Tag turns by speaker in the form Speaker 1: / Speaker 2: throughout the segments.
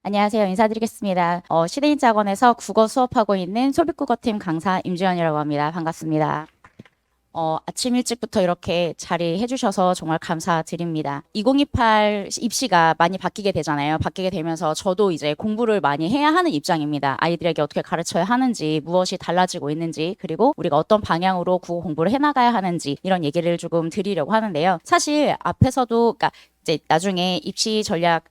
Speaker 1: 안녕하세요. 인사드리겠습니다. 시대인자학원에서 국어 수업하고 있는 소비국어팀 강사 임주연이라고 합니다. 반갑습니다. 아침 일찍부터 이렇게 자리해 주셔서 정말 감사드립니다. 2028 입시가 많이 바뀌게 되잖아요. 바뀌게 되면서 저도 이제 공부를 많이 해야 하는 입장입니다. 아이들에게 어떻게 가르쳐야 하는지, 무엇이 달라지고 있는지, 그리고 우리가 어떤 방향으로 국어 공부를 해나가야 하는지 이런 얘기를 조금 드리려고 하는데요. 사실 앞에서도 그러니까 이제 나중에 입시 전략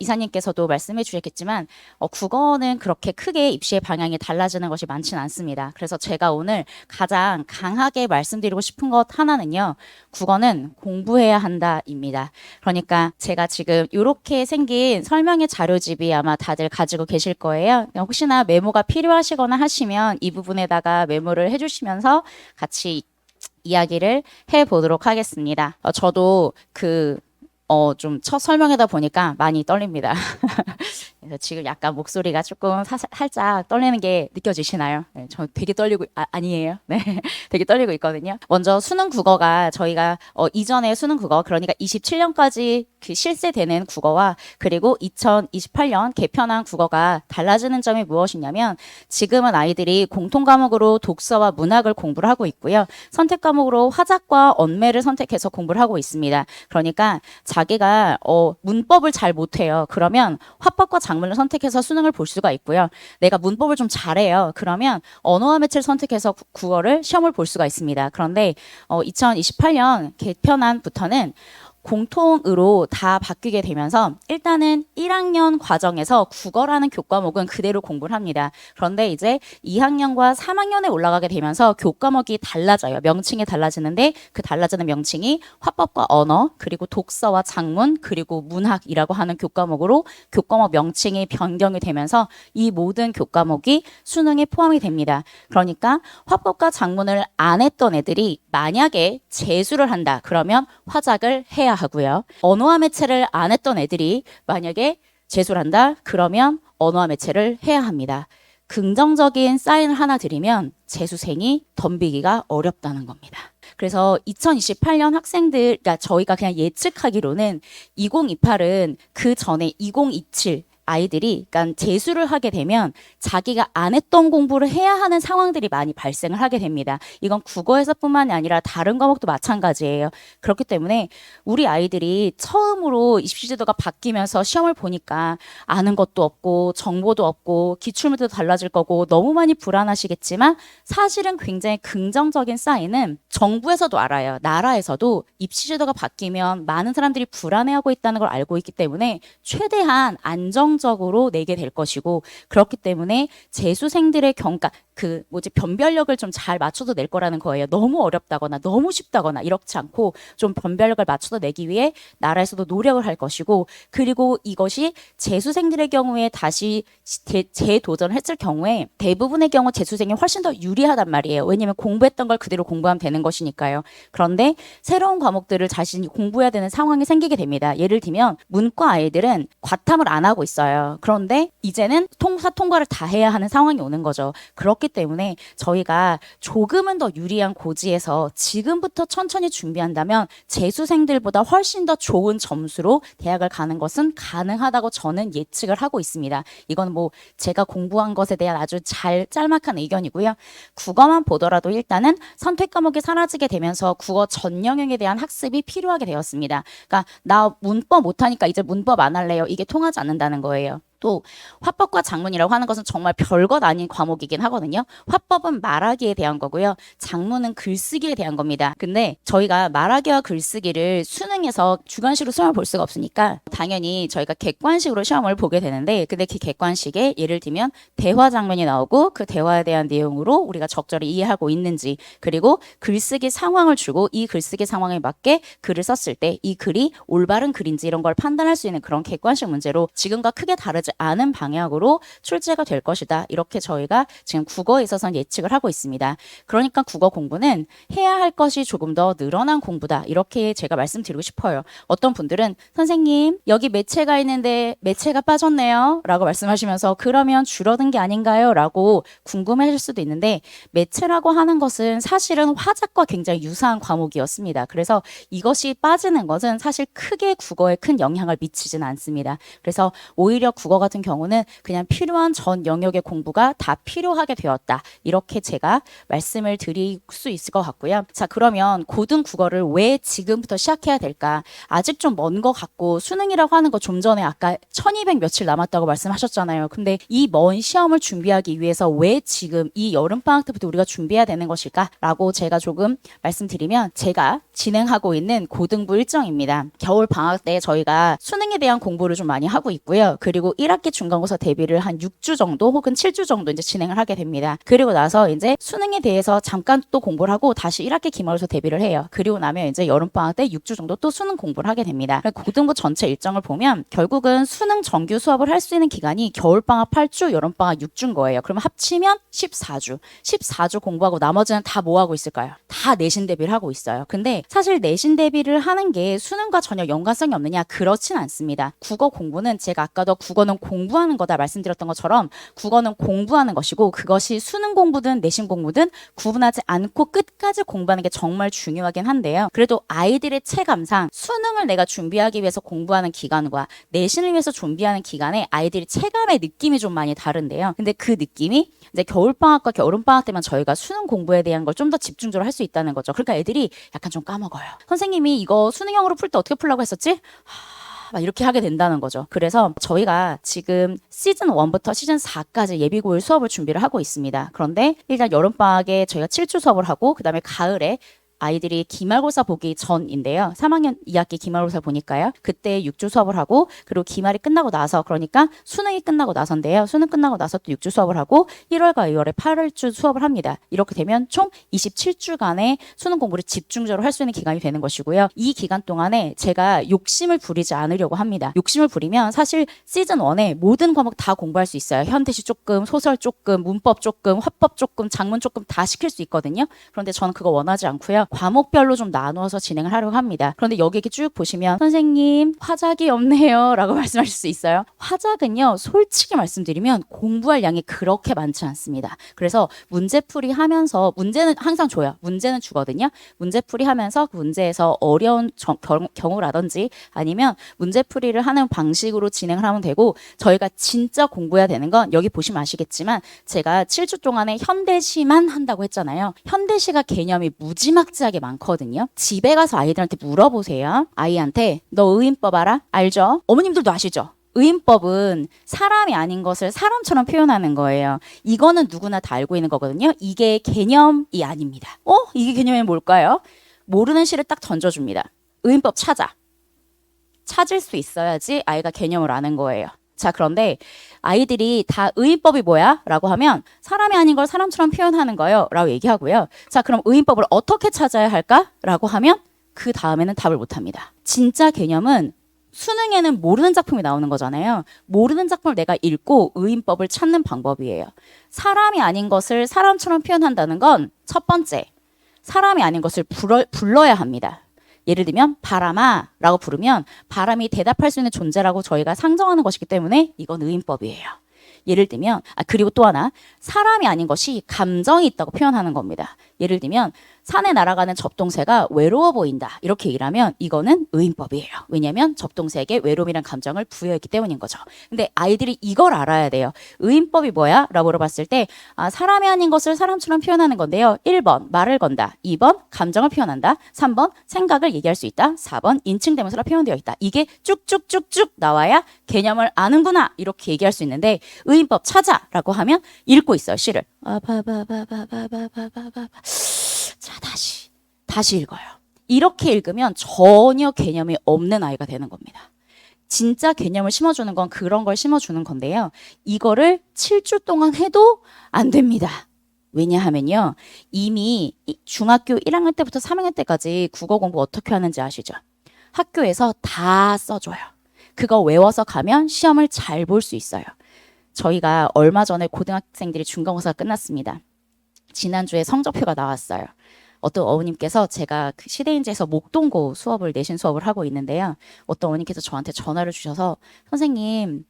Speaker 1: 이사님께서도 말씀해 주셨겠지만 국어는 그렇게 크게 입시의 방향이 달라지는 것이 많지는 않습니다. 그래서 제가 오늘 가장 강하게 말씀드리고 싶은 것 하나는요. 국어는 공부해야 한다입니다. 그러니까 제가 지금 이렇게 생긴 설명의 자료집이 아마 다들 가지고 계실 거예요. 혹시나 메모가 필요하시거나 하시면 이 부분에다가 메모를 해주시면서 같이 이야기를 해보도록 하겠습니다. 저도 좀 첫 설명하다 보니까 많이 떨립니다. 그래서 지금 약간 목소리가 조금 살짝 떨리는 게 느껴지시나요? 네, 저 되게 떨리고, 아니에요. 네. 되게 떨리고 있거든요. 먼저 수능 국어가 저희가, 이전에 수능 국어, 그러니까 27년까지 그 실세되는 국어와 그리고 2028년 개편한 국어가 달라지는 점이 무엇이냐면 지금은 아이들이 공통 과목으로 독서와 문학을 공부를 하고 있고요. 선택 과목으로 화작과 언매를 선택해서 공부를 하고 있습니다. 그러니까 자기가 문법을 잘 못해요. 그러면 화법과 작문을 선택해서 수능을 볼 수가 있고요. 내가 문법을 좀 잘해요. 그러면 언어와 매체를 선택해서 국어를 시험을 볼 수가 있습니다. 그런데 2028년 개편안부터는 공통으로 다 바뀌게 되면서 일단은 1학년 과정에서 국어라는 교과목은 그대로 공부를 합니다. 그런데 이제 2학년과 3학년에 올라가게 되면서 교과목이 달라져요. 명칭이 달라지는데 그 달라지는 명칭이 화법과 언어, 그리고 독서와 작문, 그리고 문학이라고 하는 교과목으로 교과목 명칭이 변경이 되면서 이 모든 교과목이 수능에 포함이 됩니다. 그러니까 화법과 작문을 안 했던 애들이 만약에 재수를 한다. 그러면 화작을 해야 하고요. 언어와 매체를 안 했던 애들이 만약에 재수를 한다. 그러면 언어와 매체를 해야 합니다. 긍정적인 사인을 하나 드리면 재수생이 덤비기가 어렵다는 겁니다. 그래서 2028년 학생들, 그러니까 저희가 그냥 예측하기로는 2028은 그 전에 2027 아이들이 그러니까 재수를 하게 되면 자기가 안 했던 공부를 해야 하는 상황들이 많이 발생을 하게 됩니다. 이건 국어에서뿐만이 아니라 다른 과목도 마찬가지예요. 그렇기 때문에 우리 아이들이 처음으로 입시 제도가 바뀌면서 시험을 보니까 아는 것도 없고 정보도 없고 기출문제도 달라질 거고 너무 많이 불안하시겠지만 사실은 굉장히 긍정적인 사인은 정부에서도 알아요. 나라에서도 입시 제도가 바뀌면 많은 사람들이 불안해하고 있다는 걸 알고 있기 때문에 최대한 안정적으로 내게 될 것이고 그렇기 때문에 재수생들의 변별력을 좀 잘 맞춰서 낼 거라는 거예요. 너무 어렵다거나 너무 쉽다거나 이렇지 않고 좀 변별력을 맞춰서 내기 위해 나라에서도 노력을 할 것이고 그리고 이것이 재수생들의 경우에 다시 재도전을 했을 경우에 대부분의 경우 재수생이 훨씬 더 유리하단 말이에요. 왜냐하면 공부했던 걸 그대로 공부하면 되는 것이니까요. 그런데 새로운 과목들을 자신이 공부해야 되는 상황이 생기게 됩니다. 예를 들면 문과 아이들은 과탐을 안 하고 있어요. 그런데 이제는 통과를 다 해야 하는 상황이 오는 거죠. 그렇기 때문에 저희가 조금은 더 유리한 고지에서 지금부터 천천히 준비한다면 재수생들보다 훨씬 더 좋은 점수로 대학을 가는 것은 가능하다고 저는 예측을 하고 있습니다. 이건 뭐 제가 공부한 것에 대한 아주 짤막한 의견이고요. 국어만 보더라도 일단은 선택 과목이 사라지게 되면서 국어 전 영역에 대한 학습이 필요하게 되었습니다. 그러니까 나 문법 못하니까 이제 문법 안 할래요. 이게 통하지 않는다는 거예요. 또 화법과 작문이라고 하는 것은 정말 별것 아닌 과목이긴 하거든요. 화법은 말하기에 대한 거고요. 작문은 글쓰기에 대한 겁니다. 근데 저희가 말하기와 글쓰기를 수능에서 주관식으로 시험을 볼 수가 없으니까 당연히 저희가 객관식으로 시험을 보게 되는데 근데 그 객관식에 예를 들면 대화 장면이 나오고 그 대화에 대한 내용으로 우리가 적절히 이해하고 있는지 그리고 글쓰기 상황을 주고 이 글쓰기 상황에 맞게 글을 썼을 때 이 글이 올바른 글인지 이런 걸 판단할 수 있는 그런 객관식 문제로 지금과 크게 다르지 않은 방향으로 출제가 될 것이다. 이렇게 저희가 지금 국어에 있어서는 예측을 하고 있습니다. 그러니까 국어 공부는 해야 할 것이 조금 더 늘어난 공부다. 이렇게 제가 말씀드리고 싶어요. 어떤 분들은 선생님 여기 매체가 있는데 매체가 빠졌네요. 라고 말씀하시면서 그러면 줄어든 게 아닌가요? 라고 궁금해 하실 수도 있는데 매체라고 하는 것은 사실은 화작과 굉장히 유사한 과목이었습니다. 그래서 이것이 빠지는 것은 사실 크게 국어에 큰 영향을 미치지는 않습니다. 그래서 오히려 국어 국어 같은 경우는 그냥 필요한 전 영역의 공부가 다 필요하게 되었다. 이렇게 제가 말씀을 드릴 수 있을 것 같고요. 자, 그러면 고등 국어를 왜 지금부터 시작해야 될까? 아직 좀 먼 것 같고 수능이라고 하는 거 좀 전에 아까 1200 며칠 남았다고 말씀하셨잖아요. 근데 이 먼 시험을 준비하기 위해서 왜 지금 이 여름방학 때부터 우리가 준비해야 되는 것일까? 라고 제가 조금 말씀드리면 제가 진행하고 있는 고등부 일정입니다. 겨울방학 때 저희가 수능에 대한 공부를 좀 많이 하고 있고요. 그리고 1학기 중간고사 대비를 한 6주 정도 혹은 7주 정도 이제 진행을 하게 됩니다. 그리고 나서 이제 수능에 대해서 잠깐 또 공부를 하고 다시 1학기 기말고사 대비를 해요. 그리고 나면 이제 여름방학 때 6주 정도 또 수능 공부를 하게 됩니다. 고등부 전체 일정을 보면 결국은 수능 정규 수업을 할 수 있는 기간이 겨울방학 8주, 여름방학 6주인 거예요. 그러면 합치면 14주. 14주 공부하고 나머지는 다 뭐 하고 있을까요? 다 내신 대비를 하고 있어요. 근데 사실 내신 대비를 하는 게 수능과 전혀 연관성이 없느냐? 그렇진 않습니다. 국어 공부는 제가 아까도 국어는 공부하는 거다 말씀드렸던 것처럼 국어는 공부하는 것이고 그것이 수능 공부든 내신 공부든 구분하지 않고 끝까지 공부하는 게 정말 중요하긴 한데요. 그래도 아이들의 체감상 수능을 내가 준비하기 위해서 공부하는 기간과 내신을 위해서 준비하는 기간에 아이들이 체감의 느낌이 좀 많이 다른데요. 근데 그 느낌이 이제 겨울방학과 겨울방학 때만 저희가 수능 공부에 대한 걸 좀 더 집중적으로 할 수 있다는 거죠. 그러니까 애들이 약간 좀 까먹어요. 선생님이 이거 수능형으로 풀 때 어떻게 풀라고 했었지? 막 이렇게 하게 된다는 거죠. 그래서 저희가 지금 시즌 1부터 시즌 4까지 예비고일 수업을 준비를 하고 있습니다. 그런데 일단 여름방학에 저희가 7주 수업을 하고 그다음에 가을에 아이들이 기말고사 보기 전인데요. 3학년 2학기 기말고사 보니까요. 그때 6주 수업을 하고 그리고 기말이 끝나고 나서 그러니까 수능이 끝나고 나서인데요. 수능 끝나고 나서 또 6주 수업을 하고 1월과 2월에 8주 수업을 합니다. 이렇게 되면 총 27주간의 수능 공부를 집중적으로 할 수 있는 기간이 되는 것이고요. 이 기간 동안에 제가 욕심을 부리지 않으려고 합니다. 욕심을 부리면 사실 시즌 1에 모든 과목 다 공부할 수 있어요. 현대시 조금, 소설 조금, 문법 조금, 화법 조금, 작문 조금 다 시킬 수 있거든요. 그런데 저는 그거 원하지 않고요. 과목별로 좀 나누어서 진행을 하려고 합니다. 그런데 여기 이렇게 쭉 보시면 선생님 화작이 없네요 라고 말씀하실 수 있어요. 화작은요 솔직히 말씀드리면 공부할 양이 그렇게 많지 않습니다. 그래서 문제풀이 하면서 문제는 항상 줘요. 문제는 주거든요. 문제풀이 하면서 그 문제에서 어려운 경우라든지 아니면 문제풀이를 하는 방식으로 진행을 하면 되고 저희가 진짜 공부해야 되는 건 여기 보시면 아시겠지만 제가 7주 동안에 현대시만 한다고 했잖아요. 현대시가 개념이 무지막지하게 많거든요. 집에 가서 아이들한테 물어보세요. 아이한테 너 의인법 알아? 알죠? 어머님들도 아시죠? 의인법은 사람이 아닌 것을 사람처럼 표현하는 거예요. 이거는 누구나 다 알고 있는 거거든요. 이게 개념이 아닙니다. 이게 개념이 뭘까요? 모르는 시를 딱 던져줍니다. 의인법 찾아. 찾을 수 있어야지 아이가 개념을 아는 거예요. 자, 그런데 아이들이 다 의인법이 뭐야? 라고 하면 사람이 아닌 걸 사람처럼 표현하는 거예요. 라고 얘기하고요. 자, 그럼 의인법을 어떻게 찾아야 할까? 라고 하면 그 다음에는 답을 못 합니다. 진짜 개념은 수능에는 모르는 작품이 나오는 거잖아요. 모르는 작품을 내가 읽고 의인법을 찾는 방법이에요. 사람이 아닌 것을 사람처럼 표현한다는 건 첫 번째, 사람이 아닌 것을 불러야 합니다. 예를 들면 바람아 라고 부르면 바람이 대답할 수 있는 존재라고 저희가 상정하는 것이기 때문에 이건 의인법이에요. 예를 들면 그리고 또 하나 사람이 아닌 것이 감정이 있다고 표현하는 겁니다. 예를 들면 산에 날아가는 접동새가 외로워 보인다 이렇게 얘기를 하면 이거는 의인법이에요. 왜냐하면 접동새에게 외로움이란 감정을 부여했기 때문인 거죠. 근데 아이들이 이걸 알아야 돼요. 의인법이 뭐야? 라고 물어봤을 때 사람이 아닌 것을 사람처럼 표현하는 건데요. 1번 말을 건다, 2번 감정을 표현한다, 3번 생각을 얘기할 수 있다, 4번 인칭대명사로 표현되어 있다. 이게 쭉쭉쭉쭉 나와야 개념을 아는구나 이렇게 얘기할 수 있는데 의인법 찾아라고 하면 읽고 있어요. 시를 자, 다시 읽어요. 이렇게 읽으면 전혀 개념이 없는 아이가 되는 겁니다. 진짜 개념을 심어주는 건 그런 걸 심어주는 건데요. 이거를 7주 동안 해도 안 됩니다. 왜냐하면요. 이미 중학교 1학년 때부터 3학년 때까지 국어 공부 어떻게 하는지 아시죠? 학교에서 다 써줘요. 그거 외워서 가면 시험을 잘 볼 수 있어요. 저희가 얼마 전에 고등학생들이 중간고사가 끝났습니다. 지난주에 성적표가 나왔어요. 어떤 어머님께서 제가 그 시대인지에서 목동고 수업을 내신 수업을 하고 있는데요. 어떤 어머님께서 저한테 전화를 주셔서 선생님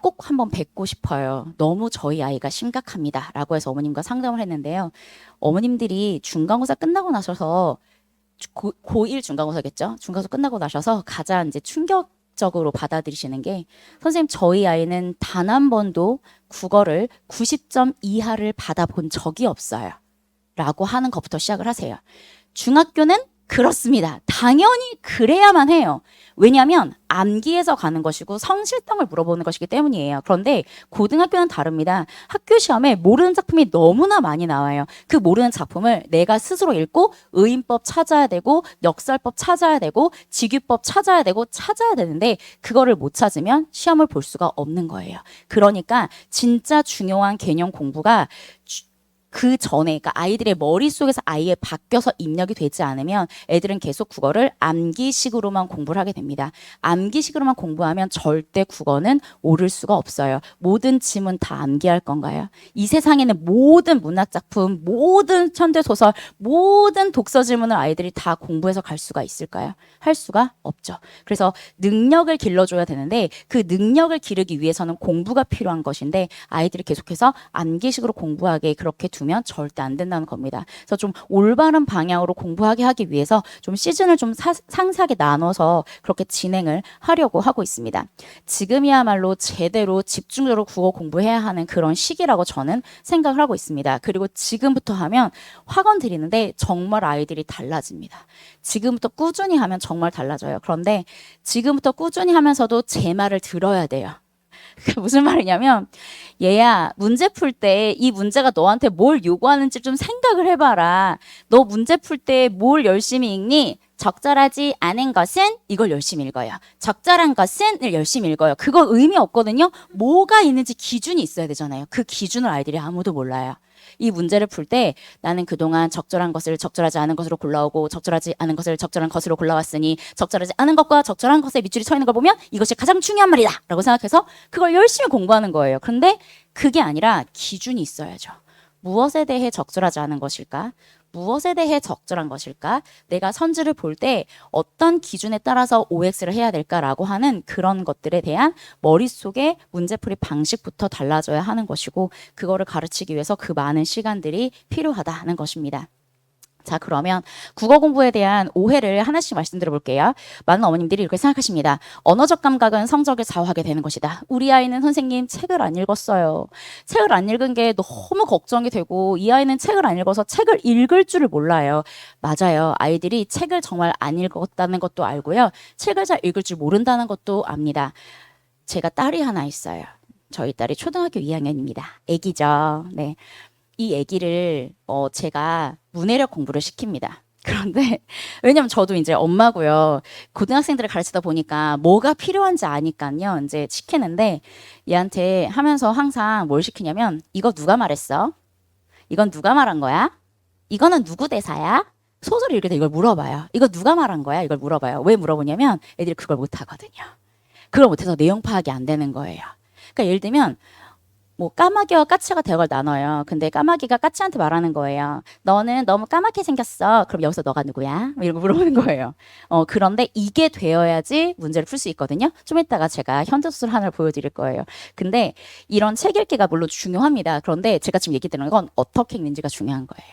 Speaker 1: 꼭 한번 뵙고 싶어요. 너무 저희 아이가 심각합니다. 라고 해서 어머님과 상담을 했는데요. 어머님들이 중간고사 끝나고 나셔서 고1 중간고사겠죠. 중간고사 끝나고 나셔서 가장 이제 충격 이식적으로 받아들이시는 게 선생님 저희 아이는 단 한 번도 국어를 90점 이하를 받아본 적이 없어요. 라고 하는 것부터 시작을 하세요. 중학교는 그렇습니다. 당연히 그래야만 해요. 왜냐하면 암기에서 가는 것이고 성실성을 물어보는 것이기 때문이에요. 그런데 고등학교는 다릅니다. 학교 시험에 모르는 작품이 너무나 많이 나와요. 그 모르는 작품을 내가 스스로 읽고 의인법 찾아야 되고 역설법 찾아야 되고 직유법 찾아야 되는데 그거를 못 찾으면 시험을 볼 수가 없는 거예요. 그러니까 진짜 중요한 개념 공부가 그 전에, 그러니까 아이들의 머릿속에서 아예 바뀌어서 입력이 되지 않으면 애들은 계속 국어를 암기식으로만 공부를 하게 됩니다. 암기식으로만 공부하면 절대 국어는 오를 수가 없어요. 모든 지문 다 암기할 건가요? 이 세상에는 모든 문학작품, 모든 현대소설, 모든 독서 지문을 아이들이 다 공부해서 갈 수가 있을까요? 할 수가 없죠. 그래서 능력을 길러줘야 되는데 그 능력을 기르기 위해서는 공부가 필요한 것인데 아이들이 계속해서 암기식으로 공부하게 그렇게 두면 절대 안 된다는 겁니다. 그래서 좀 올바른 방향으로 공부하게 하기 위해서 좀 시즌을 좀 상세하게 나눠서 그렇게 진행을 하려고 하고 있습니다. 지금이야말로 제대로 집중적으로 국어 공부해야 하는 그런 시기라고 저는 생각을 하고 있습니다. 그리고 지금부터 하면 학원 드리는데 정말 아이들이 달라집니다. 지금부터 꾸준히 하면 정말 달라져요. 그런데 지금부터 꾸준히 하면서도 제 말을 들어야 돼요. 무슨 말이냐면 얘야 문제 풀 때 이 문제가 너한테 뭘 요구하는지 좀 생각을 해봐라. 너 문제 풀 때 뭘 열심히 읽니? 적절하지 않은 것은 이걸 열심히 읽어요. 적절한 것은 열심히 읽어요. 그거 의미 없거든요. 뭐가 있는지 기준이 있어야 되잖아요. 그 기준을 아이들이 아무도 몰라요. 이 문제를 풀 때 나는 그동안 적절한 것을 적절하지 않은 것으로 골라오고 적절하지 않은 것을 적절한 것으로 골라왔으니 적절하지 않은 것과 적절한 것에 밑줄이 서 있는 걸 보면 이것이 가장 중요한 말이다 라고 생각해서 그걸 열심히 공부하는 거예요. 그런데 그게 아니라 기준이 있어야죠. 무엇에 대해 적절하지 않은 것일까? 무엇에 대해 적절한 것일까? 내가 선지를 볼 때 어떤 기준에 따라서 OX를 해야 될까라고 하는 그런 것들에 대한 머릿속에 문제풀이 방식부터 달라져야 하는 것이고 그거를 가르치기 위해서 그 많은 시간들이 필요하다는 것입니다. 자, 그러면 국어 공부에 대한 오해를 하나씩 말씀드려 볼게요. 많은 어머님들이 이렇게 생각하십니다. 언어적 감각은 성적을 좌우하게 되는 것이다. 우리 아이는 선생님 책을 안 읽었어요. 책을 안 읽은 게 너무 걱정이 되고 이 아이는 책을 안 읽어서 책을 읽을 줄을 몰라요. 맞아요. 아이들이 책을 정말 안 읽었다는 것도 알고요. 책을 잘 읽을 줄 모른다는 것도 압니다. 제가 딸이 하나 있어요. 저희 딸이 초등학교 2학년입니다. 애기죠. 네. 이 애기를 제가 문해력 공부를 시킵니다. 그런데 왜냐면 저도 이제 엄마고요. 고등학생들을 가르치다 보니까 뭐가 필요한지 아니까요. 이제 시키는데 얘한테 하면서 항상 뭘 시키냐면 이거 누가 말했어? 이건 누가 말한 거야? 이거는 누구 대사야? 소설 읽을 때 이걸 물어봐요. 이거 누가 말한 거야? 이걸 물어봐요. 왜 물어보냐면 애들이 그걸 못하거든요. 그걸 못해서 내용 파악이 안 되는 거예요. 그러니까 예를 들면 뭐 까마귀와 까치가 대화를 나눠요. 근데 까마귀가 까치한테 말하는 거예요. 너는 너무 까맣게 생겼어. 그럼 여기서 너가 누구야? 이러고 물어보는 거예요. 그런데 이게 되어야지 문제를 풀 수 있거든요. 좀 이따가 제가 현대소설 하나를 보여드릴 거예요. 근데 이런 책 읽기가 물론 중요합니다. 그런데 제가 지금 얘기 드리는 건 어떻게 읽는지가 중요한 거예요.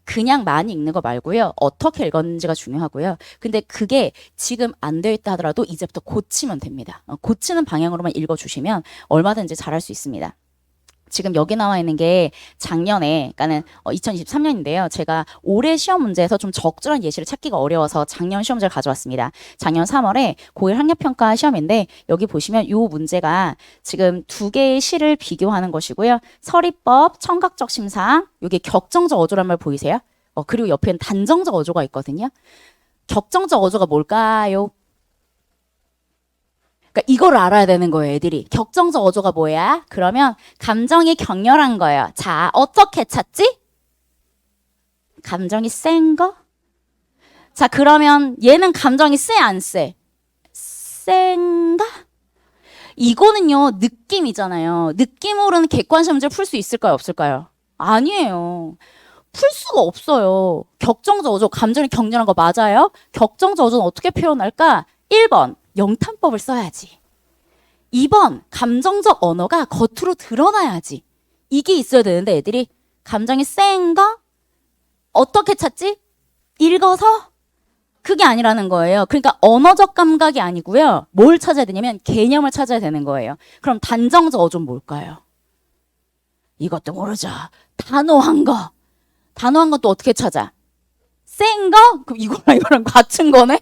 Speaker 1: 그냥 많이 읽는 거 말고요. 어떻게 읽었는지가 중요하고요. 근데 그게 지금 안 되어 있다 하더라도 이제부터 고치면 됩니다. 고치는 방향으로만 읽어주시면 얼마든지 잘할 수 있습니다. 지금 여기 나와 있는 게 작년에, 그러니까는 2023년인데요. 제가 올해 시험 문제에서 좀 적절한 예시를 찾기가 어려워서 작년 시험 문제를 가져왔습니다. 작년 3월에 고1 학력평가 시험인데 여기 보시면 이 문제가 지금 두 개의 시를 비교하는 것이고요. 서리법, 청각적 심사항, 이게 격정적 어조란 말 보이세요? 그리고 옆에는 단정적 어조가 있거든요. 격정적 어조가 뭘까요? 그러니까 이걸 알아야 되는 거예요, 애들이. 격정적 어조가 뭐야? 그러면 감정이 격렬한 거예요. 자, 어떻게 찾지? 감정이 센 거? 자, 그러면 얘는 감정이 세, 안 세? 센가? 이거는요, 느낌이잖아요. 느낌으로는 객관식 문제를 풀 수 있을까요, 없을까요? 아니에요. 풀 수가 없어요. 격정적 어조, 감정이 격렬한 거 맞아요? 격정적 어조는 어떻게 표현할까? 1번. 영탄법을 써야지. 2번, 감정적 언어가 겉으로 드러나야지. 이게 있어야 되는데 애들이 감정이 센 거? 어떻게 찾지? 읽어서? 그게 아니라는 거예요. 그러니까 언어적 감각이 아니고요. 뭘 찾아야 되냐면 개념을 찾아야 되는 거예요. 그럼 단정적 어조는 뭘까요? 이것도 모르죠. 단호한 거. 단호한 것도 어떻게 찾아? 센 거? 그럼 이거랑 같은 거네?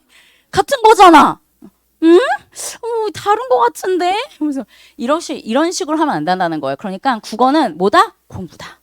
Speaker 1: 같은 거잖아. 응? 다른 거 같은데? 그래서 이런 식으로 하면 안 된다는 거예요. 그러니까 국어는 뭐다? 공부다.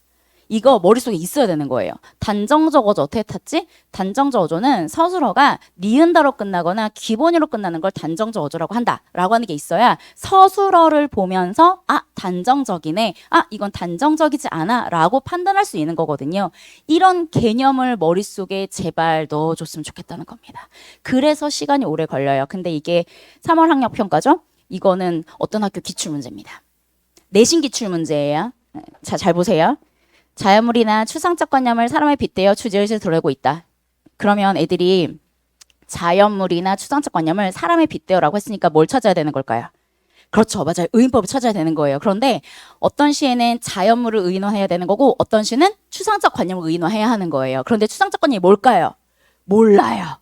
Speaker 1: 이거 머릿속에 있어야 되는 거예요. 단정적 어조 어떻게 탔지? 단정적 어조는 서술어가 니은다로 끝나거나 기본으로 끝나는 걸 단정적 어조라고 한다라고 하는 게 있어야 서술어를 보면서 단정적이네. 이건 단정적이지 않아 라고 판단할 수 있는 거거든요. 이런 개념을 머릿속에 제발 넣어줬으면 좋겠다는 겁니다. 그래서 시간이 오래 걸려요. 근데 이게 3월 학력평가죠? 이거는 어떤 학교 기출문제입니다. 내신 기출문제예요. 자, 잘 보세요. 자연물이나 추상적 관념을 사람에 빗대어 주제의식을 드러내고 있다. 그러면 애들이 자연물이나 추상적 관념을 사람에 빗대어라고 했으니까 뭘 찾아야 되는 걸까요? 그렇죠. 맞아요. 의인법을 찾아야 되는 거예요. 그런데 어떤 시에는 자연물을 의인화해야 되는 거고 어떤 시는 추상적 관념을 의인화해야 하는 거예요. 그런데 추상적 관념이 뭘까요? 몰라요.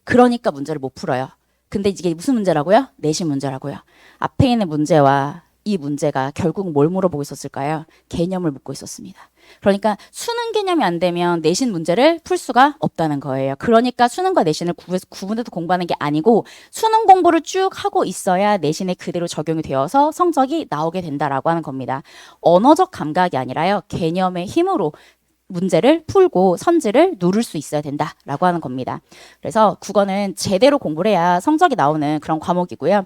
Speaker 1: 그러니까 문제를 못 풀어요. 근데 이게 무슨 문제라고요? 내신 문제라고요. 앞에 있는 문제와 이 문제가 결국 뭘 물어보고 있었을까요? 개념을 묻고 있었습니다. 그러니까 수능 개념이 안 되면 내신 문제를 풀 수가 없다는 거예요. 그러니까 수능과 내신을 구분해서 공부하는 게 아니고 수능 공부를 쭉 하고 있어야 내신에 그대로 적용이 되어서 성적이 나오게 된다라고 하는 겁니다. 언어적 감각이 아니라요. 개념의 힘으로 문제를 풀고 선지를 누를 수 있어야 된다라고 하는 겁니다. 그래서 국어는 제대로 공부를 해야 성적이 나오는 그런 과목이고요.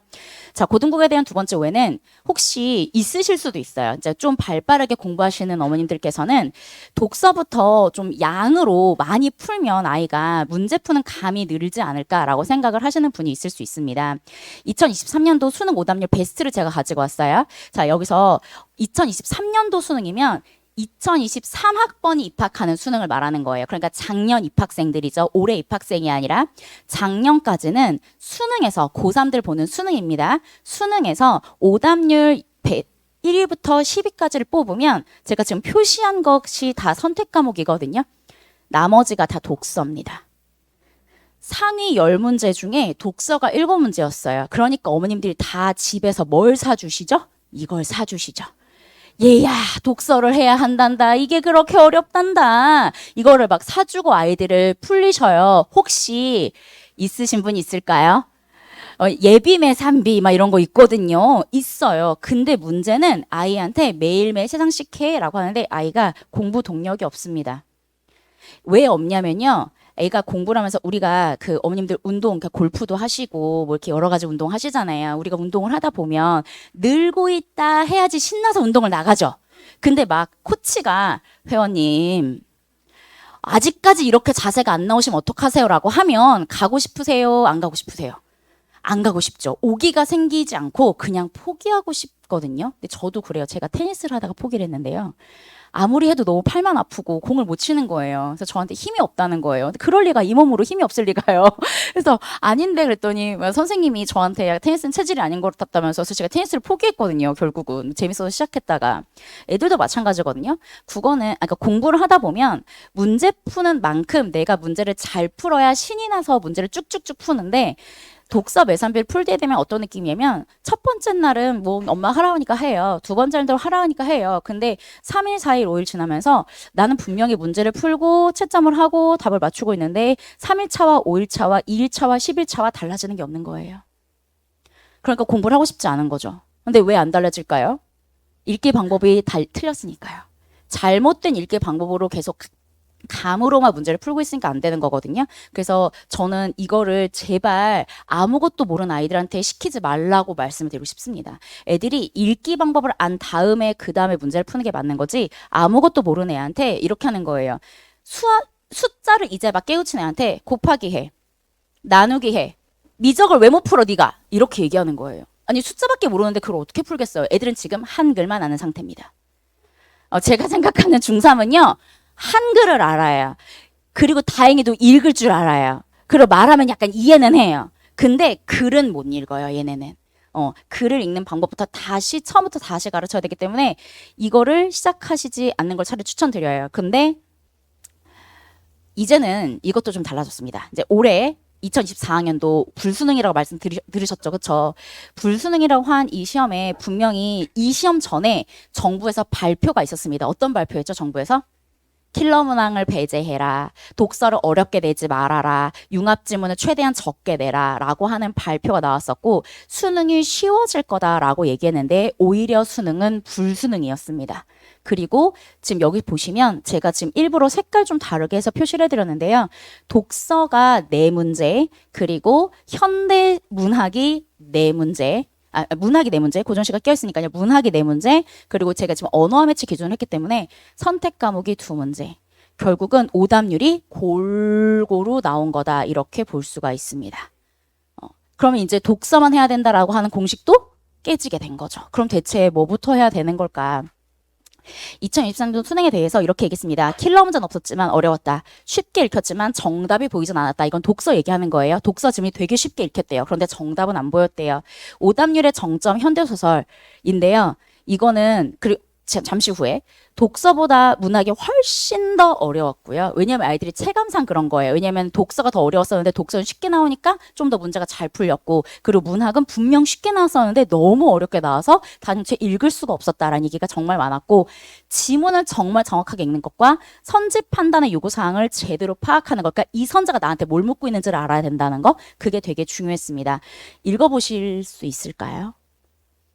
Speaker 1: 자, 고등국에 대한 두 번째 오해는 혹시 있으실 수도 있어요. 이제 좀 발빠르게 공부하시는 어머님들께서는 독서부터 좀 양으로 많이 풀면 아이가 문제 푸는 감이 늘지 않을까라고 생각을 하시는 분이 있을 수 있습니다. 2023년도 수능 오답률 베스트를 제가 가지고 왔어요. 자, 여기서 2023년도 수능이면 2023학번이 입학하는 수능을 말하는 거예요. 그러니까 작년 입학생들이죠. 올해 입학생이 아니라 작년까지는 수능에서 고3들 보는 수능입니다. 수능에서 오답률 1위부터 10위까지를 뽑으면 제가 지금 표시한 것이 다 선택 과목이거든요. 나머지가 다 독서입니다. 상위 10문제 중에 독서가 7문제였어요. 그러니까 어머님들이 다 집에서 뭘 사주시죠? 이걸 사주시죠. 얘야, 독서를 해야 한단다. 이게 그렇게 어렵단다. 이거를 막 사주고 아이들을 풀리셔요. 혹시 있으신 분 있을까요? 예비매 산비 막 이런 거 있거든요. 있어요. 근데 문제는 아이한테 매일매일 세상씩 해라고 하는데 아이가 공부 동력이 없습니다. 왜 없냐면요. 애가 공부를 하면서 우리가 그 어머님들 운동, 그러니까 골프도 하시고 뭐 이렇게 여러 가지 운동 하시잖아요. 우리가 운동을 하다 보면 늘고 있다 해야지 신나서 운동을 나가죠. 근데 막 코치가 회원님 아직까지 이렇게 자세가 안 나오시면 어떡하세요? 라고 하면 가고 싶으세요? 안 가고 싶으세요? 안 가고 싶죠. 오기가 생기지 않고 그냥 포기하고 싶거든요. 근데 저도 그래요. 제가 테니스를 하다가 포기를 했는데요. 아무리 해도 너무 팔만 아프고 공을 못 치는 거예요. 그래서 저한테 힘이 없다는 거예요. 근데 그럴 리가 이 몸으로 힘이 없을 리가요. 그래서 아닌데 그랬더니 선생님이 저한테 테니스는 체질이 아닌 것 같다면서 그래서 제가 테니스를 포기했거든요. 결국은 재밌어서 시작했다가 애들도 마찬가지거든요. 국어는 그러니까 공부를 하다 보면 문제 푸는 만큼 내가 문제를 잘 풀어야 신이 나서 문제를 쭉쭉쭉 푸는데 독서 매산비를 풀 때 되면 어떤 느낌이냐면 첫 번째 날은 뭐 엄마 하라 하니까 해요. 두 번째 날도 하라 하니까 해요. 근데 3일, 4일, 5일 지나면서 나는 분명히 문제를 풀고 채점을 하고 답을 맞추고 있는데 3일 차와 5일 차와 2일 차와 10일 차와 달라지는 게 없는 거예요. 그러니까 공부를 하고 싶지 않은 거죠. 근데 왜 안 달라질까요? 읽기 방법이 틀렸으니까요. 잘못된 읽기 방법으로 계속 감으로만 문제를 풀고 있으니까 안 되는 거거든요. 그래서 저는 이거를 제발 아무것도 모르는 아이들한테 시키지 말라고 말씀을 드리고 싶습니다. 애들이 읽기 방법을 안 다음에 그 다음에 문제를 푸는 게 맞는 거지 아무것도 모르는 애한테 이렇게 하는 거예요. 숫자를 이제 막 깨우친 애한테 곱하기 해. 나누기 해. 미적을 왜 못 풀어 네가? 이렇게 얘기하는 거예요. 아니 숫자밖에 모르는데 그걸 어떻게 풀겠어요? 애들은 지금 한글만 아는 상태입니다. 제가 생각하는 중3은요. 한글을 알아요. 그리고 다행히도 읽을 줄 알아요. 그리고 말하면 약간 이해는 해요. 근데 글은 못 읽어요, 얘네는. 글을 읽는 방법부터 다시 처음부터 다시 가르쳐야 되기 때문에 이거를 시작하시지 않는 걸 차라리 추천드려요. 근데 이제는 이것도 좀 달라졌습니다. 이제 올해 2024학년도 불수능이라고 들으셨죠? 그쵸? 불수능이라고 한 이 시험에 분명히 이 시험 전에 정부에서 발표가 있었습니다. 어떤 발표였죠? 정부에서? 킬러 문항을 배제해라. 독서를 어렵게 내지 말아라. 융합 지문을 최대한 적게 내라. 라고 하는 발표가 나왔었고 수능이 쉬워질 거다라고 얘기했는데 오히려 수능은 불수능이었습니다. 그리고 지금 여기 보시면 제가 지금 일부러 색깔 좀 다르게 해서 표시를 해드렸는데요. 독서가 4문제, 그리고 현대 문학이 4문제, 문학이 4문제, 고전시가 껴있으니까요. 문학이 4문제, 그리고 제가 지금 언어와 매치 기준을 했기 때문에 선택 과목이 2문제. 결국은 오답률이 골고루 나온 거다. 이렇게 볼 수가 있습니다. 그러면 이제 독서만 해야 된다라고 하는 공식도 깨지게 된 거죠. 그럼 대체 뭐부터 해야 되는 걸까? 2023년도 수능에 대해서 이렇게 얘기했습니다. 킬러 문제는 없었지만 어려웠다. 쉽게 읽혔지만 정답이 보이진 않았다. 이건 독서 얘기하는 거예요. 독서 지문이 되게 쉽게 읽혔대요. 그런데 정답은 안 보였대요. 오답률의 정점 현대소설인데요. 이거는 잠시 후에 독서보다 문학이 훨씬 더 어려웠고요. 왜냐하면 아이들이 체감상 그런 거예요. 왜냐하면 독서가 더 어려웠었는데 독서는 쉽게 나오니까 좀 더 문제가 잘 풀렸고, 그리고 문학은 분명 쉽게 나왔었는데 너무 어렵게 나와서 단체 읽을 수가 없었다라는 얘기가 정말 많았고, 지문을 정말 정확하게 읽는 것과 선지 판단의 요구사항을 제대로 파악하는 것, 그러니까 이 선자가 나한테 뭘 묻고 있는지를 알아야 된다는 거, 그게 되게 중요했습니다. 읽어보실 수 있을까요?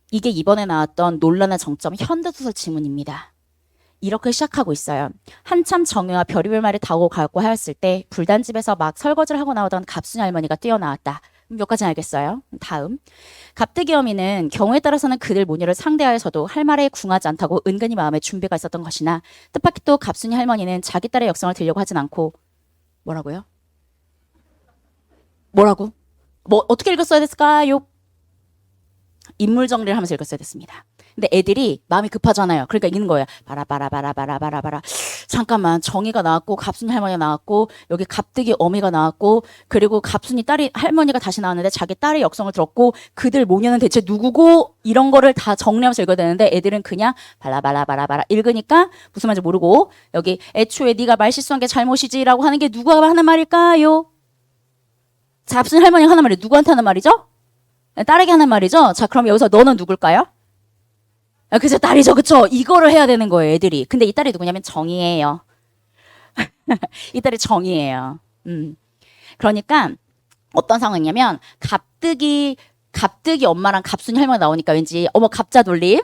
Speaker 1: 이게 이번에 나왔던 논란의 정점 현대소설 지문입니다. 이렇게 시작하고 있어요. 한참 정유와 별의별 말을 다 오고 가고 하였을 때 불단집에서 막 설거지를 하고 나오던 갑순이 할머니가 뛰어나왔다. 몇 가지 알겠어요? 다음. 갑득이 어미는 경우에 따라서는 그들 모녀를 상대하여서도 할 말에 궁하지 않다고 은근히 마음에 준비가 있었던 것이나 뜻밖의 또 갑순이 할머니는 자기 딸의 역성을 들려고 하진 않고 뭐라고요? 뭐라고? 뭐 어떻게 읽었어야 됐을까요? 인물 정리를 하면서 읽었어야 됐습니다. 근데 애들이 마음이 급하잖아요. 그러니까 읽는 거예요. 바라바라바라바라바라. 잠깐만, 정의가 나왔고 갑순이 할머니가 나왔고 여기 갑득이 어미가 나왔고 그리고 갑순이 딸이 할머니가 다시 나왔는데 자기 딸의 역성을 들었고 그들 모녀는 대체 누구고 이런 거를 다 정리하면서 읽어야 되는데 애들은 그냥 바라바라바라바라 읽으니까 무슨 말인지 모르고 여기 애초에 네가 말 실수한 게 잘못이지라고 하는 게 누가 하는 말일까요? 갑순이 할머니가 하는 말이 누구한테 하는 말이죠? 딸에게 하는 말이죠. 자, 그럼 여기서 너는 누굴까요? 그죠, 딸이죠. 그쵸? 이거를 해야 되는 거예요, 애들이. 근데 이 딸이 누구냐면 정이에요. 이 딸이 정이에요. 그러니까 어떤 상황이냐면 갑득이 엄마랑 갑순이 할머니 나오니까 왠지 어머 갑자 돌림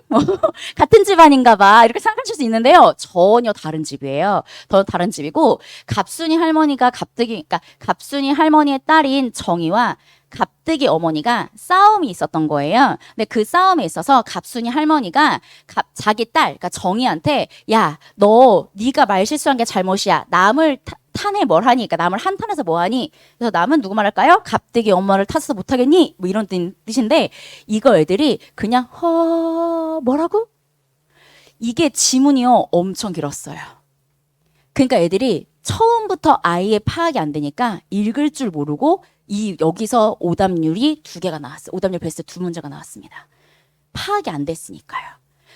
Speaker 1: 같은 집안인가 봐 이렇게 생각하실 수 있는데요. 전혀 다른 집이에요. 더 다른 집이고 갑순이 할머니가 그러니까 갑순이 할머니의 딸인 정이와 갑득이 어머니가 싸움이 있었던 거예요. 근데 그 싸움에 있어서 갑순이 할머니가 자기 딸, 그러니까 정이한테 야, 네가 말 실수한 게 잘못이야. 남을 탄에 뭘 하니? 그러니까 남을 한탄해서 뭐 하니? 그래서 남은 누구 말할까요? 갑득이 엄마를 탓해서 못하겠니? 뭐 이런 뜻인데 이거 애들이 그냥 뭐라고? 이게 지문이요 엄청 길었어요. 그러니까 애들이 처음부터 아예 파악이 안 되니까 읽을 줄 모르고 여기서 오답률이 2개가 나왔어요. 오답률 베스트 2문제가 나왔습니다. 파악이 안 됐으니까요.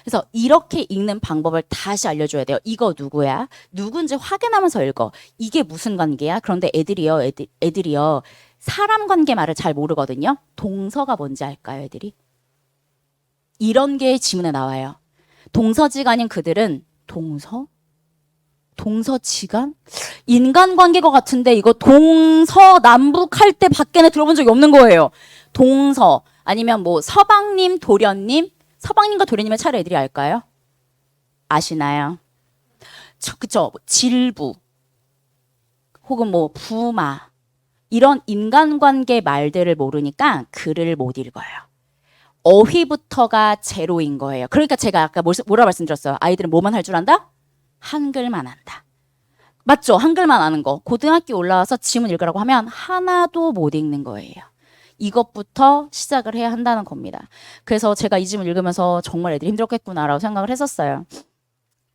Speaker 1: 그래서 이렇게 읽는 방법을 다시 알려줘야 돼요. 이거 누구야? 누군지 확인하면서 읽어. 이게 무슨 관계야? 그런데 애들이요. 사람 관계 말을 잘 모르거든요. 동서가 뭔지 알까요, 애들이? 이런 게 지문에 나와요. 동서지간인 그들은 동서지간? 인간관계가 같은데 이거 동서남북 할 때 밖에는 들어본 적이 없는 거예요. 동서 아니면 뭐 서방님, 도련님, 서방님과 도련님의 차례 애들이 알까요? 아시나요? 그쵸? 질부 혹은 뭐 부마 이런 인간관계 말들을 모르니까 글을 못 읽어요. 어휘부터가 제로인 거예요. 그러니까 제가 아까 뭐라 말씀드렸어요? 아이들은 뭐만 할 줄 안다? 한글만 한다. 맞죠? 한글만 아는 거. 고등학교 올라와서 지문 읽으라고 하면 하나도 못 읽는 거예요. 이것부터 시작을 해야 한다는 겁니다. 그래서 제가 이 지문 읽으면서 정말 애들이 힘들었겠구나라고 생각을 했었어요.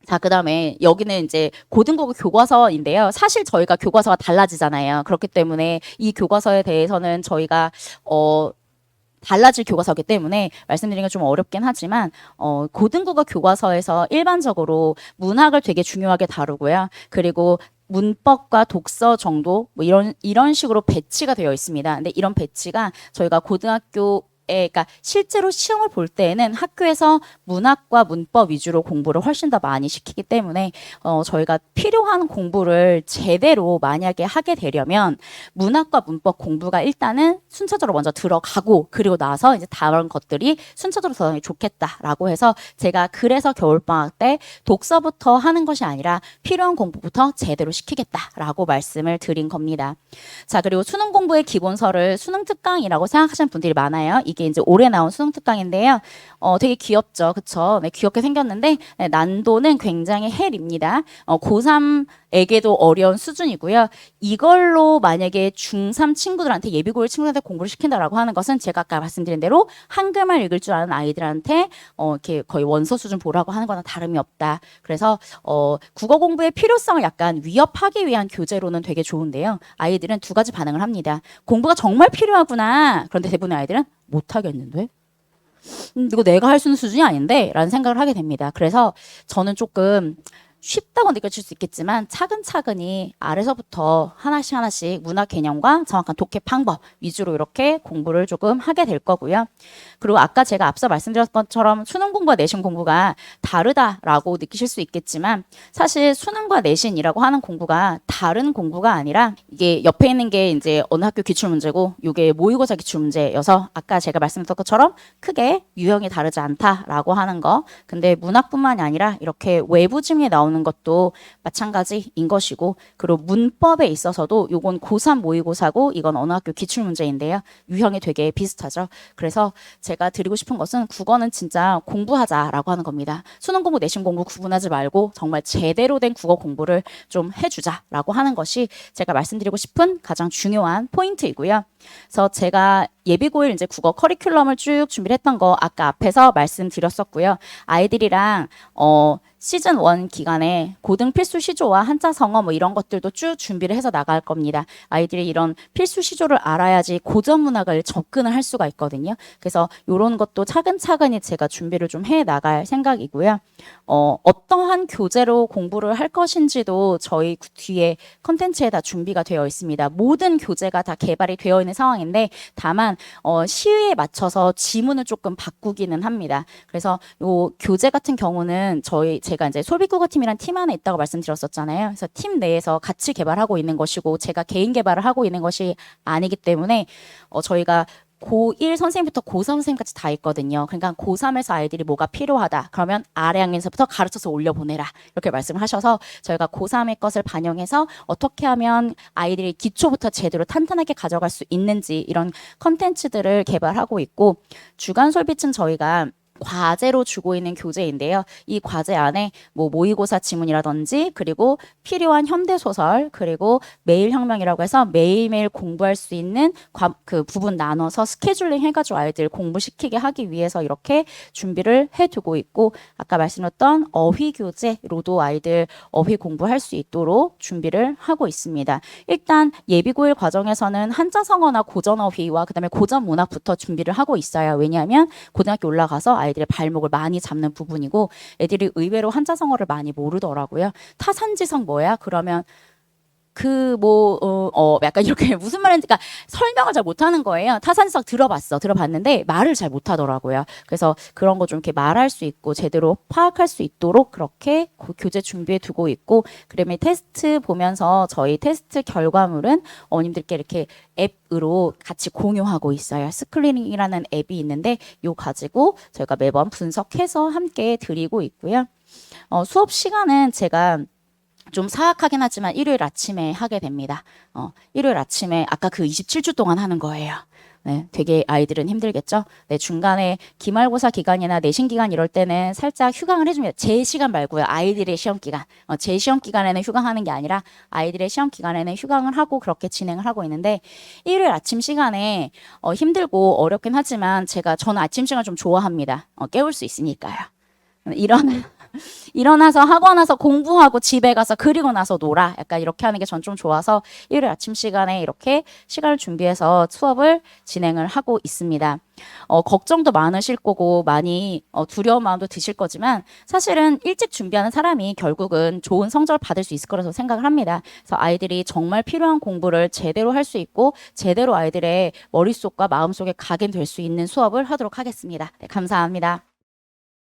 Speaker 1: 자, 그 다음에 여기는 이제 고등국어 교과서인데요. 사실 저희가 교과서가 달라지잖아요. 그렇기 때문에 이 교과서에 대해서는 저희가 달라질 교과서이기 때문에 말씀드리기가 좀 어렵긴 하지만 고등국어 교과서에서 일반적으로 문학을 되게 중요하게 다루고요. 그리고 문법과 독서 정도 뭐 이런 식으로 배치가 되어 있습니다. 근데 이런 배치가 저희가 그러니까 실제로 시험을 볼 때에는 학교에서 문학과 문법 위주로 공부를 훨씬 더 많이 시키기 때문에 저희가 필요한 공부를 제대로 만약에 하게 되려면 문학과 문법 공부가 일단은 순차적으로 먼저 들어가고 그리고 나서 이제 다른 것들이 순차적으로 들어가는 게 좋겠다라고 해서 제가 그래서 겨울방학 때 독서부터 하는 것이 아니라 필요한 공부부터 제대로 시키겠다라고 말씀을 드린 겁니다. 자, 그리고 수능 공부의 기본서를 수능 특강이라고 생각하시는 분들이 많아요. 이게 이제 올해 나온 수능 특강인데요. 되게 귀엽죠. 그쵸? 네, 귀엽게 생겼는데, 네, 난도는 굉장히 헬입니다. 고3에게도 어려운 수준이고요. 이걸로 만약에 중3 친구들한테 예비고일 친구들한테 공부를 시킨다라고 하는 것은 제가 아까 말씀드린 대로 한글만 읽을 줄 아는 아이들한테 이렇게 거의 원서 수준 보라고 하는 거나 다름이 없다. 그래서 국어 공부의 필요성을 약간 위협하기 위한 교재로는 되게 좋은데요. 아이들은 두 가지 반응을 합니다. 공부가 정말 필요하구나. 그런데 대부분의 아이들은 못하겠는데? 이거 내가 할 수 있는 수준이 아닌데? 라는 생각을 하게 됩니다. 그래서 저는 조금 쉽다고 느껴질 수 있겠지만 차근차근히 아래서부터 하나씩 하나씩 문화 개념과 정확한 독해 방법 위주로 이렇게 공부를 조금 하게 될 거고요. 그리고 아까 제가 앞서 말씀드렸던 것처럼 수능 공부와 내신 공부가 다르다라고 느끼실 수 있겠지만 사실 수능과 내신이라고 하는 공부가 다른 공부가 아니라 이게 옆에 있는 게 이제 어느 학교 기출문제고 이게 모의고사 기출문제여서 아까 제가 말씀드렸던 것처럼 크게 유형이 다르지 않다라고 하는 거. 근데 문학뿐만이 아니라 이렇게 외부 지문에 나오는 것도 마찬가지인 것이고 그리고 문법에 있어서도 요건 고3 모의고사고 이건 어느 학교 기출문제인데요. 유형이 되게 비슷하죠. 그래서 제가 드리고 싶은 것은 국어는 진짜 공부하자라고 하는 겁니다. 수능 공부, 내신 공부 구분하지 말고 정말 제대로 된 국어 공부를 좀 해주자라고 하는 것이 제가 말씀드리고 싶은 가장 중요한 포인트이고요. 그래서 제가 예비고일 이제 국어 커리큘럼을 쭉 준비를 했던 거 아까 앞에서 말씀드렸었고요. 아이들이랑 시즌 1 기간에 고등 필수 시조와 한자 성어 뭐 이런 것들도 쭉 준비를 해서 나갈 겁니다. 아이들이 이런 필수 시조를 알아야지 고전 문학을 접근을 할 수가 있거든요. 그래서 이런 것도 차근차근히 제가 준비를 좀 해 나갈 생각이고요. 어떠한 교재로 공부를 할 것인지도 저희 뒤에 컨텐츠에 다 준비가 되어 있습니다. 모든 교재가 다 개발이 되어 있는 상황인데 다만 시위에 맞춰서 지문을 조금 바꾸기는 합니다. 그래서 요 교재 같은 경우는 제가 이제 솔비국어팀이란 팀 안에 있다고 말씀드렸었잖아요. 그래서 팀 내에서 같이 개발하고 있는 것이고 제가 개인 개발을 하고 있는 것이 아니기 때문에 저희가 고1 선생님부터 고3 선생님까지 다 있거든요. 그러니까 고3에서 아이들이 뭐가 필요하다. 그러면 아래 학년에서부터 가르쳐서 올려보내라. 이렇게 말씀을 하셔서 저희가 고3의 것을 반영해서 어떻게 하면 아이들이 기초부터 제대로 탄탄하게 가져갈 수 있는지 이런 컨텐츠들을 개발하고 있고 주간 솔비층 저희가 과제로 주고 있는 교재인데요. 이 과제 안에 뭐 모의고사 지문이라든지 그리고 필요한 현대소설 그리고 매일혁명이라고 해서 매일매일 공부할 수 있는 그 부분 나눠서 스케줄링 해가지고 아이들 공부시키게 하기 위해서 이렇게 준비를 해두고 있고 아까 말씀드렸던 어휘 교재로도 아이들 어휘 공부할 수 있도록 준비를 하고 있습니다. 일단 예비고일 과정에서는 한자성어나 고전어휘와 그다음에 고전문학부터 준비를 하고 있어요. 왜냐하면 고등학교 올라가서 아이들의 발목을 많이 잡는 부분이고 애들이 의외로 한자성어를 많이 모르더라고요. 타산지성 뭐야? 그러면 약간 이렇게 무슨 말인지, 그러니까 설명을 잘 못하는 거예요. 타산지성 들어봤는데 말을 잘 못하더라고요. 그래서 그런 거 좀 이렇게 말할 수 있고 제대로 파악할 수 있도록 그렇게 교재 준비해 두고 있고, 그다음에 테스트 보면서 저희 테스트 결과물은 어머님들께 이렇게 앱으로 같이 공유하고 있어요. 스크리닝이라는 앱이 있는데 요 가지고 저희가 매번 분석해서 함께 드리고 있고요. 수업 시간은 제가 좀 사악하긴 하지만 일요일 아침에 하게 됩니다. 일요일 아침에 아까 그 27주 동안 하는 거예요. 네, 되게 아이들은 힘들겠죠? 네, 중간에 기말고사 기간이나 내신 기간 이럴 때는 살짝 휴강을 해줍니다. 제 시간 말고요. 아이들의 시험 기간. 제 시험 기간에는 휴강하는 게 아니라 아이들의 시험 기간에는 휴강을 하고 그렇게 진행을 하고 있는데 일요일 아침 시간에 힘들고 어렵긴 하지만 저는 아침 시간을 좀 좋아합니다. 깨울 수 있으니까요. 이런 일어나서 하고 나서 공부하고 집에 가서 그리고 나서 놀아. 약간 이렇게 하는 게 전 좀 좋아서 일요일 아침 시간에 이렇게 시간을 준비해서 수업을 진행을 하고 있습니다. 걱정도 많으실 거고 많이 두려운 마음도 드실 거지만 사실은 일찍 준비하는 사람이 결국은 좋은 성적을 받을 수 있을 거라고 생각을 합니다. 그래서 아이들이 정말 필요한 공부를 제대로 할 수 있고 제대로 아이들의 머릿속과 마음속에 각인될 수 있는 수업을 하도록 하겠습니다. 네, 감사합니다.